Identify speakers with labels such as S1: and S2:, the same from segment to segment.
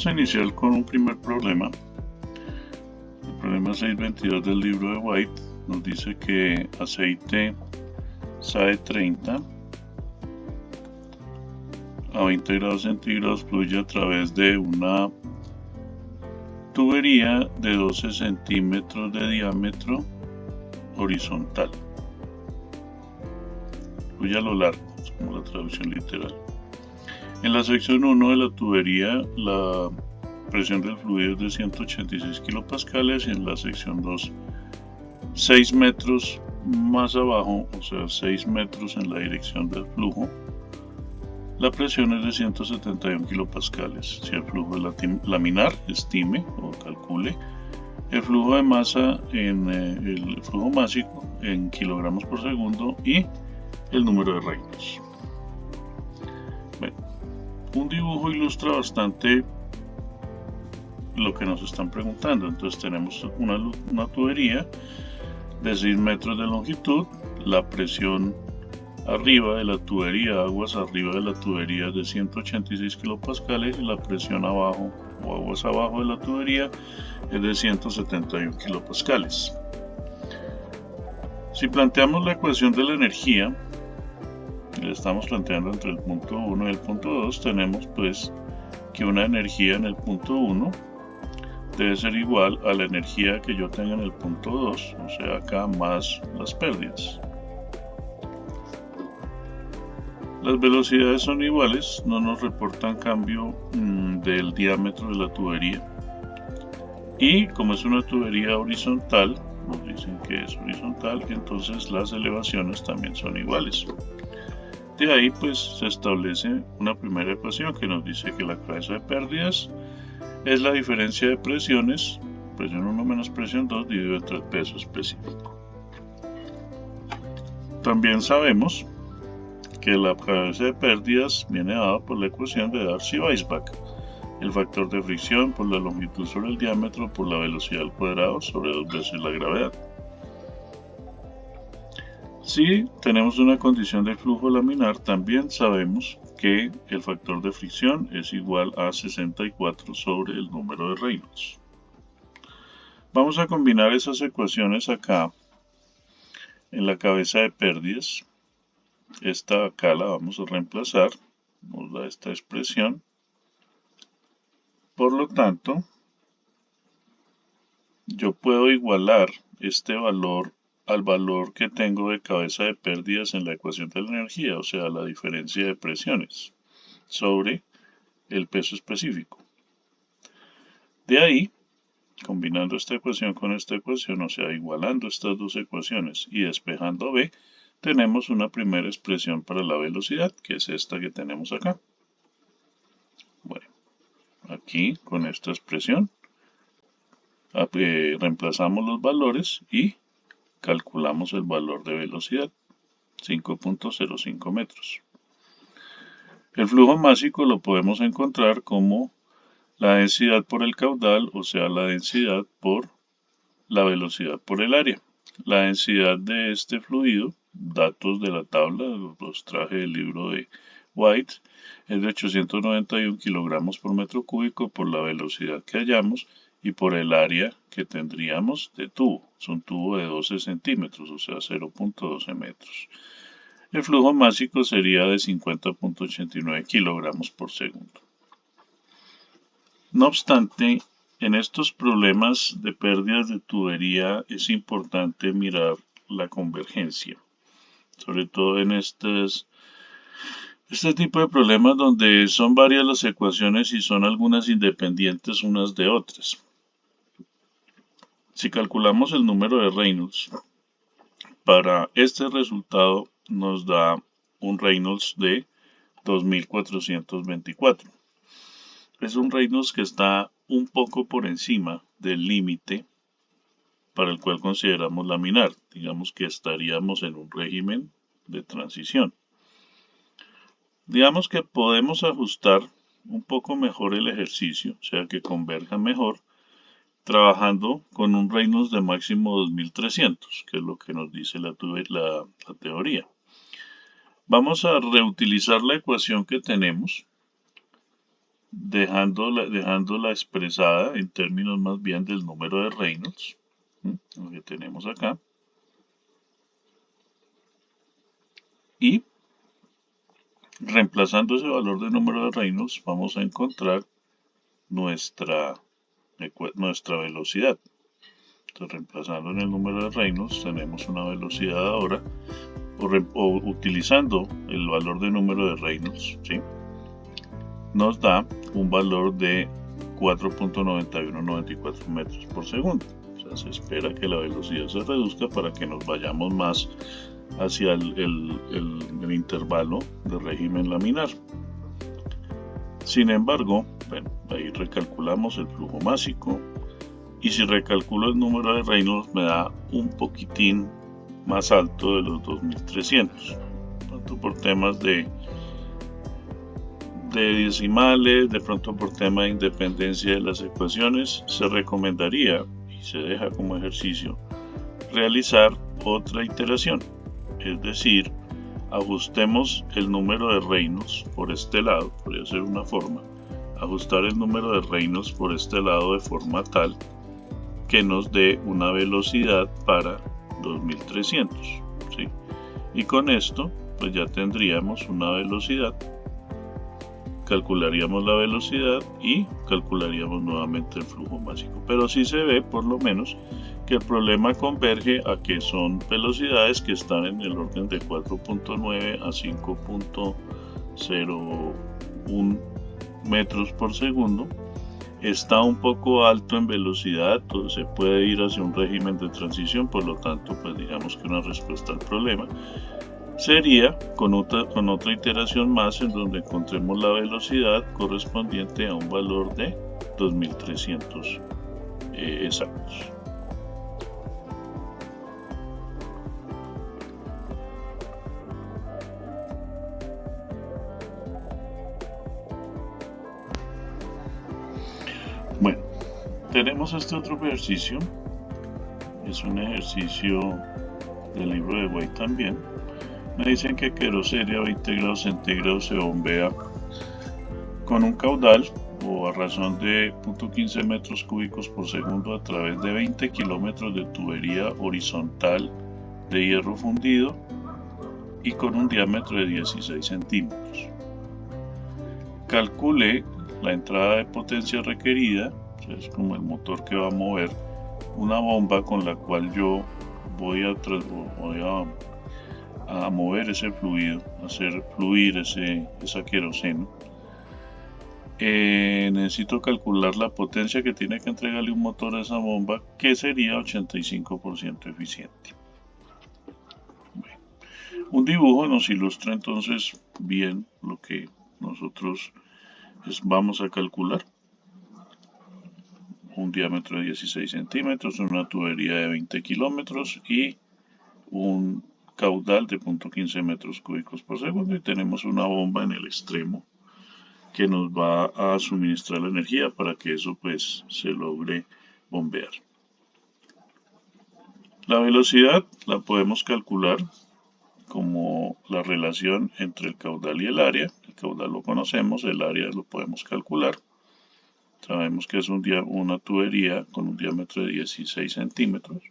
S1: Vamos a iniciar con un primer problema. El problema 622 del libro de White nos dice que aceite SAE 30 a 20 grados centígrados fluye a través de una tubería de 12 centímetros de diámetro horizontal. Fluye a lo largo, es como la traducción literal. En la sección 1 de la tubería, la presión del fluido es de 186 kilopascales y en la sección 2, 6 metros más abajo, o sea 6 metros en la dirección del flujo, la presión es de 171 kilopascales. Si el flujo laminar, estime o calcule el flujo de masa en el flujo másico en kilogramos por segundo y el número de Reynolds. Bueno, un dibujo ilustra bastante lo que nos están preguntando. Entonces tenemos una tubería de 6 metros de longitud, la presión arriba de la tubería, aguas arriba de la tubería es de 186 kilopascales y la presión abajo o aguas abajo de la tubería es de 171 kilopascales. Si planteamos la ecuación de la energía, le estamos planteando entre el punto 1 y el punto 2, tenemos pues que una energía en el punto 1 debe ser igual a la energía que yo tenga en el punto 2, o sea acá más las pérdidas. Las velocidades son iguales, no nos reportan cambio del diámetro de la tubería. Y como es una tubería horizontal, nos dicen que es horizontal, entonces las elevaciones también son iguales. De ahí pues se establece una primera ecuación que nos dice que la cabeza de pérdidas es la diferencia de presiones, presión 1 menos presión 2 dividido entre el peso específico. También sabemos que la cabeza de pérdidas viene dada por la ecuación de Darcy-Weisbach, el factor de fricción por la longitud sobre el diámetro por la velocidad al cuadrado sobre 2 veces la gravedad. Si tenemos una condición de flujo laminar, también sabemos que el factor de fricción es igual a 64 sobre el número de Reynolds. Vamos a combinar esas ecuaciones acá en la cabeza de pérdidas. Esta acá la vamos a reemplazar, nos da esta expresión. Por lo tanto, yo puedo igualar este valor al valor que tengo de cabeza de pérdidas en la ecuación de la energía, o sea, la diferencia de presiones sobre el peso específico. De ahí, combinando esta ecuación con esta ecuación, o sea, igualando estas dos ecuaciones y despejando B, tenemos una primera expresión para la velocidad, que es esta que tenemos acá. Bueno, aquí con esta expresión reemplazamos los valores y calculamos el valor de velocidad, 5.05 metros. El flujo másico lo podemos encontrar como la densidad por el caudal, o sea, la densidad por la velocidad por el área. La densidad de este fluido, datos de la tabla, los traje del libro de White, es de 891 kilogramos por metro cúbico por la velocidad que hallamos y por el área que tendríamos de tubo. Es un tubo de 12 centímetros, o sea 0.12 metros. El flujo másico sería de 50.89 kilogramos por segundo. No obstante, en estos problemas de pérdidas de tubería es importante mirar la convergencia, sobre todo en este tipo de problemas donde son varias las ecuaciones y son algunas independientes unas de otras. Si calculamos el número de Reynolds, para este resultado nos da un Reynolds de 2424. Es un Reynolds que está un poco por encima del límite para el cual consideramos laminar. Digamos que estaríamos en un régimen de transición. Digamos que podemos ajustar un poco mejor el ejercicio, o sea que converja mejor, trabajando con un Reynolds de máximo 2300, que es lo que nos dice la teoría. Vamos a reutilizar la ecuación que tenemos dejándola expresada en términos más bien del número de Reynolds, lo que tenemos acá, y reemplazando ese valor de número de Reynolds vamos a encontrar nuestra velocidad. Entonces, reemplazando en el número de Reynolds tenemos una velocidad ahora, o utilizando el valor de número de Reynolds, ¿sí? Nos da un valor de 4.9194 metros por segundo. O sea, se espera que la velocidad se reduzca para que nos vayamos más hacia el intervalo de régimen laminar. Sin embargo, bueno, ahí recalculamos el flujo másico, y si recalculo el número de Reynolds me da un poquitín más alto de los 2300, tanto por temas de decimales, de pronto por tema de independencia de las ecuaciones. Se recomendaría, y se deja como ejercicio, realizar otra iteración, es decir, ajustemos el número de Reynolds por este lado, podría ser una forma, ajustar el número de Reynolds por este lado de forma tal que nos dé una velocidad para 2300, ¿sí? Y con esto pues ya tendríamos una velocidad, calcularíamos la velocidad y calcularíamos nuevamente el flujo másico. Pero sí se ve por lo menos que el problema converge a que son velocidades que están en el orden de 4.9 a 5.01 metros por segundo. Está un poco alto en velocidad, pues se puede ir hacia un régimen de transición, por lo tanto, pues digamos que una respuesta al problema sería con otra iteración más en donde encontremos la velocidad correspondiente a un valor de 2300 exactos. Bueno, tenemos este otro ejercicio, es un ejercicio del libro de White también. Me dicen que querosene a 20 grados centígrados se bombea con un caudal o a razón de 0.15 metros cúbicos por segundo a través de 20 kilómetros de tubería horizontal de hierro fundido y con un diámetro de 16 centímetros. Calcule la entrada de potencia requerida, es como el motor que va a mover una bomba con la cual yo voy a mover ese fluido, hacer fluir esa queroseno. Necesito calcular la potencia que tiene que entregarle un motor a esa bomba, que sería 85% eficiente. Bueno, un dibujo nos ilustra entonces bien lo que nosotros vamos a calcular. Un diámetro de 16 centímetros, una tubería de 20 kilómetros y un caudal de 0.15 metros cúbicos por segundo, y tenemos una bomba en el extremo que nos va a suministrar la energía para que eso pues se logre bombear. La velocidad la podemos calcular como la relación entre el caudal y el área. El caudal lo conocemos, el área lo podemos calcular. Sabemos que es una tubería con un diámetro de 16 centímetros.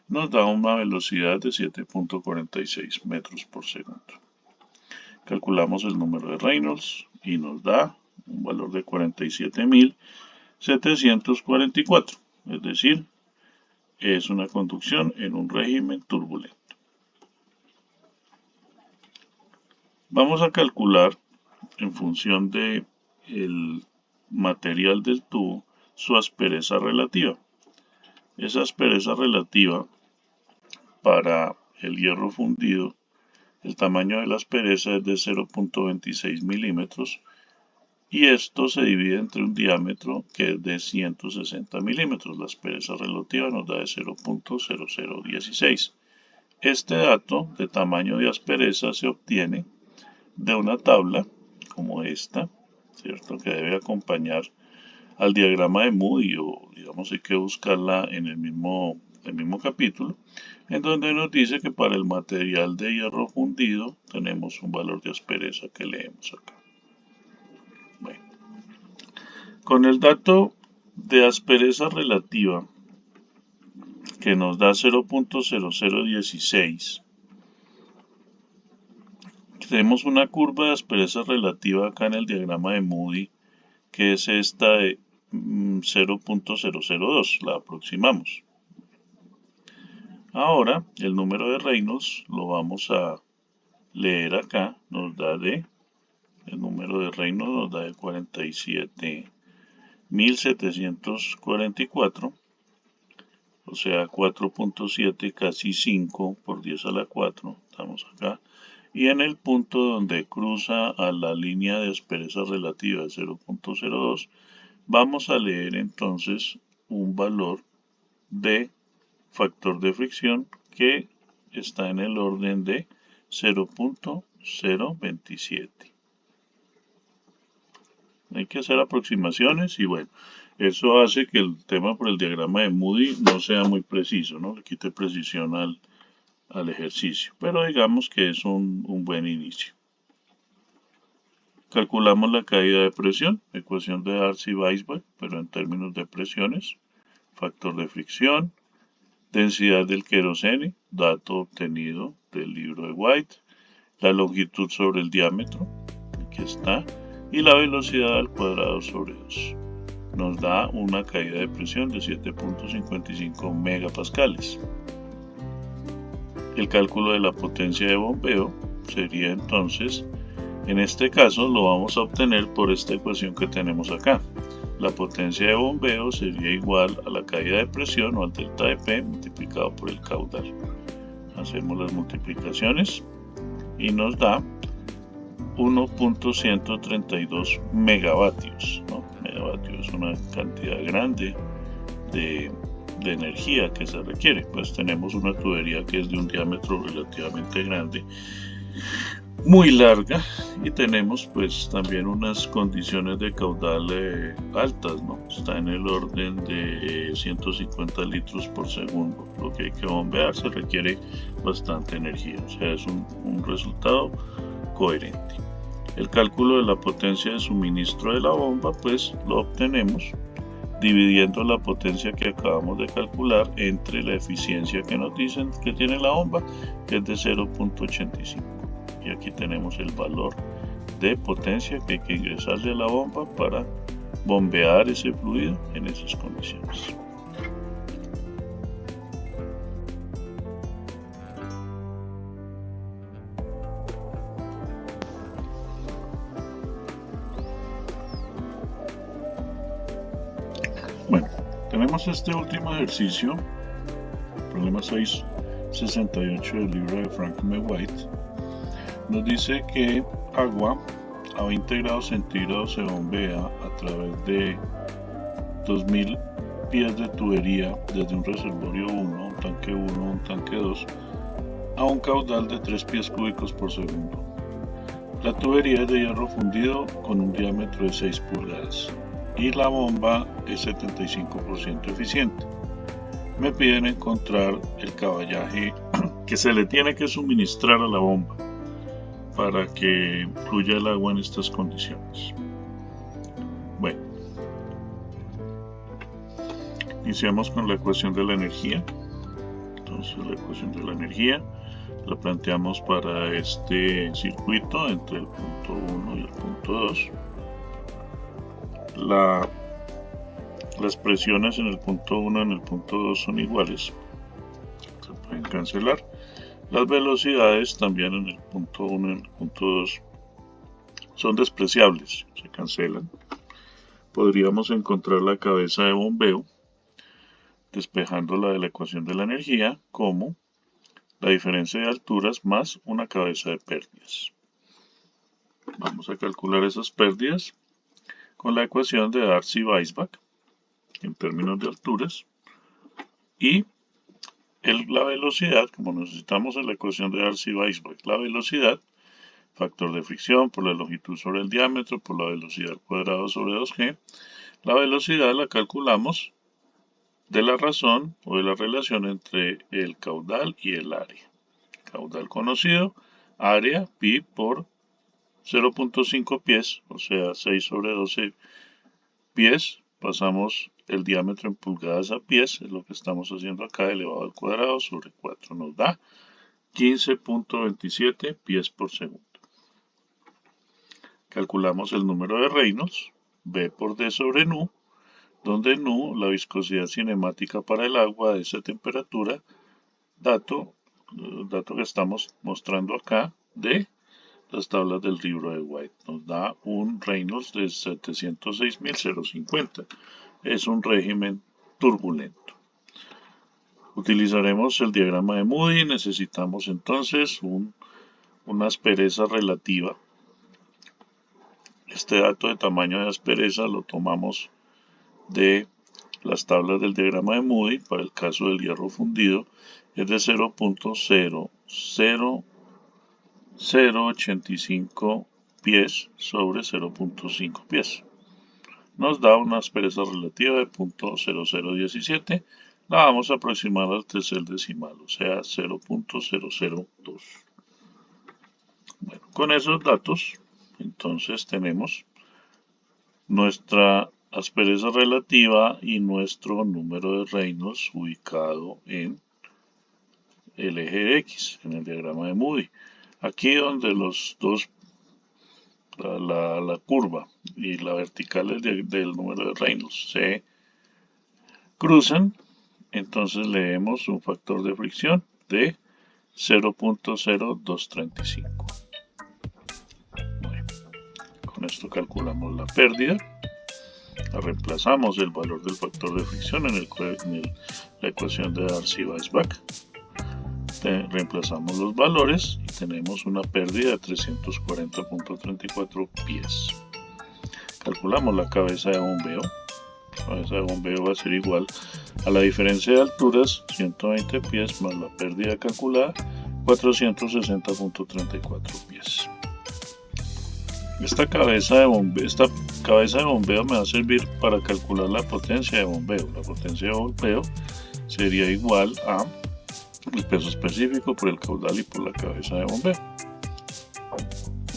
S1: Nos da una velocidad de 7.46 metros por segundo. Calculamos el número de Reynolds y nos da un valor de 47.744, es decir, es una conducción en un régimen turbulento. Vamos a calcular en función de el material del tubo su aspereza relativa. Esa aspereza relativa para el hierro fundido, el tamaño de la aspereza es de 0.26 milímetros y esto se divide entre un diámetro que es de 160 milímetros. La aspereza relativa nos da de 0.0016. Este dato de tamaño de aspereza se obtiene de una tabla como esta, ¿cierto?, que debe acompañar al diagrama de Moody, o digamos hay que buscarla en el mismo capítulo, en donde nos dice que para el material de hierro fundido tenemos un valor de aspereza que leemos acá. Bueno, Con el dato de aspereza relativa que nos da 0.0016, tenemos una curva de aspereza relativa acá en el diagrama de Moody, que es esta de 0.002, la aproximamos. Ahora, el número de Reynolds lo vamos a leer acá, el número de Reynolds nos da de 47.744, o sea 4.7, casi 5 por 10 a la 4, estamos acá. Y en el punto donde cruza a la línea de aspereza relativa de 0.02, vamos a leer entonces un valor de factor de fricción que está en el orden de 0.027. Hay que hacer aproximaciones y bueno, eso hace que el tema por el diagrama de Moody no sea muy preciso, ¿no? Le quite precisión al ejercicio, pero digamos que es un buen inicio. Calculamos la caída de presión, ecuación de Darcy-Weisbach, pero en términos de presiones, factor de fricción, densidad del querosene, dato obtenido del libro de White, la longitud sobre el diámetro, aquí está, y la velocidad al cuadrado sobre 2. Nos da una caída de presión de 7.55 megapascales. El cálculo de la potencia de bombeo sería entonces, en este caso lo vamos a obtener por esta ecuación que tenemos acá. La potencia de bombeo sería igual a la caída de presión o al delta de P multiplicado por el caudal. Hacemos las multiplicaciones y nos da 1.132 megavatios, ¿no? Megavatios es una cantidad grande de energía que se requiere. Pues tenemos una tubería que es de un diámetro relativamente grande, muy larga, y tenemos pues también unas condiciones de caudal altas, ¿no? Está en el orden de 150 litros por segundo. Lo que hay que bombear se requiere bastante energía, o sea, es un resultado coherente. El cálculo de la potencia de suministro de la bomba pues lo obtenemos dividiendo la potencia que acabamos de calcular entre la eficiencia que nos dicen que tiene la bomba, que es de 0.85. Y aquí tenemos el valor de potencia que hay que ingresarle a la bomba para bombear ese fluido en esas condiciones. Bueno, tenemos este último ejercicio, problema 668 del libro de Frank M. White. Nos dice que agua a 20 grados centígrados se bombea a través de 2000 pies de tubería desde un reservorio 1, un tanque 1, un tanque 2, a un caudal de 3 pies cúbicos por segundo. La tubería es de hierro fundido con un diámetro de 6 pulgadas y la bomba es 75% eficiente. Me piden encontrar el caballaje que se le tiene que suministrar a la bomba para que fluya el agua en estas condiciones. Bueno, iniciamos con la ecuación de la energía. Entonces la ecuación de la energía la planteamos para este circuito entre el punto 1 y el punto 2. Las presiones en el punto 1 y en el punto 2 son iguales, se pueden cancelar. Las velocidades también en el punto 1 y en el punto 2 son despreciables, se cancelan. Podríamos encontrar la cabeza de bombeo despejándola de la ecuación de la energía como la diferencia de alturas más una cabeza de pérdidas. Vamos a calcular esas pérdidas con la ecuación de Darcy-Weisbach en términos de alturas y la velocidad, como necesitamos en la ecuación de Darcy-Weisbach, la velocidad, factor de fricción por la longitud sobre el diámetro por la velocidad al cuadrado sobre 2g. La velocidad la calculamos de la razón o de la relación entre el caudal y el área. Caudal conocido, área pi por 0.5 pies, o sea 6 sobre 12 pies, pasamos el diámetro en pulgadas a pies, es lo que estamos haciendo acá, elevado al cuadrado sobre 4 nos da 15.27 pies por segundo. Calculamos el número de Reynolds, V por D sobre nu, donde nu, la viscosidad cinemática para el agua de esa temperatura, dato que estamos mostrando acá de las tablas del libro de White. Nos da un Reynolds de 706.050. Es un régimen turbulento. Utilizaremos el diagrama de Moody. Necesitamos entonces una aspereza relativa. Este dato de tamaño de aspereza lo tomamos de las tablas del diagrama de Moody. Para el caso del hierro fundido es de 0.00085 pies sobre 0.5 pies. Nos da una aspereza relativa de 0.0017. La vamos a aproximar al tercer decimal, o sea 0.002. Bueno, con esos datos, entonces tenemos nuestra aspereza relativa y nuestro número de Reynolds ubicado en el eje X, en el diagrama de Moody. Aquí donde los dos, la curva y la vertical del número de Reynolds se cruzan, entonces leemos un factor de fricción de 0.0235. Bueno, con esto calculamos la pérdida. Reemplazamos el valor del factor de fricción en la ecuación de Darcy-Weisbach. Reemplazamos los valores y tenemos una pérdida de 340.34 pies. Calculamos la cabeza de bombeo. La cabeza de bombeo va a ser igual a la diferencia de alturas, 120 pies más la pérdida calculada, 460.34 pies. Esta cabeza de bombeo me va a servir para calcular la potencia de bombeo. La potencia de bombeo sería igual a el peso específico por el caudal y por la cabeza de bombeo.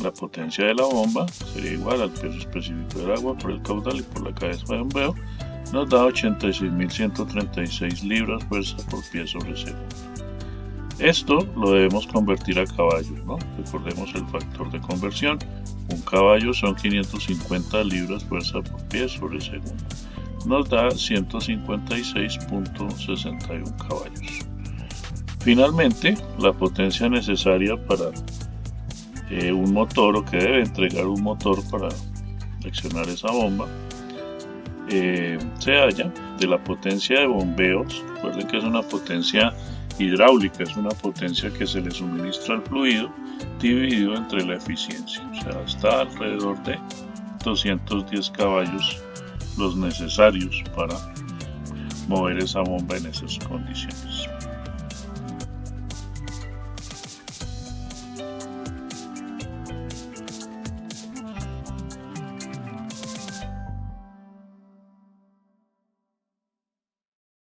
S1: La potencia de la bomba sería igual al peso específico del agua por el caudal y por la cabeza de bombeo. Nos da 86.136 libras fuerza por pie sobre segundo. Esto lo debemos convertir a caballos, ¿no? Recordemos el factor de conversión. Un caballo son 550 libras fuerza por pie sobre segundo. Nos da 156.61 caballos. Finalmente, la potencia necesaria para un motor, o que debe entregar un motor para accionar esa bomba, se halla de la potencia de bombeos. Recuerden que es una potencia hidráulica, es una potencia que se le suministra al fluido dividido entre la eficiencia, o sea, está alrededor de 210 caballos los necesarios para mover esa bomba en esas condiciones.